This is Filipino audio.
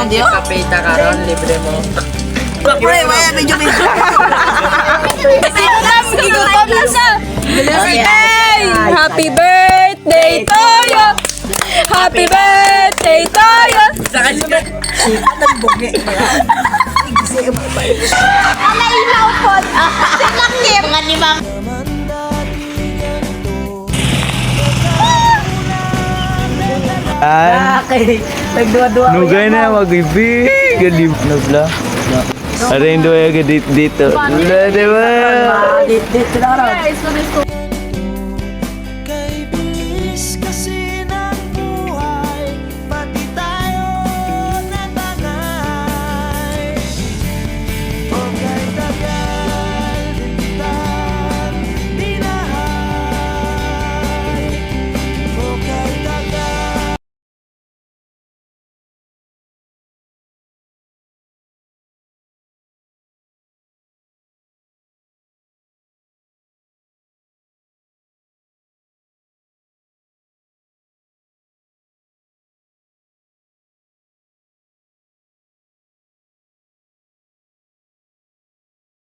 Hindi kapita karon libre mo. Pre, maya medyo. Sino na? Gigutom na siya. Hey! Happy birthday to you! Happy birthday to you! Ala ilaw po. Sinakip. Mga limang. Nugay na mag-ibig. Gadi nubla. Ada yang dua yang dito. Udah deh, Dito na.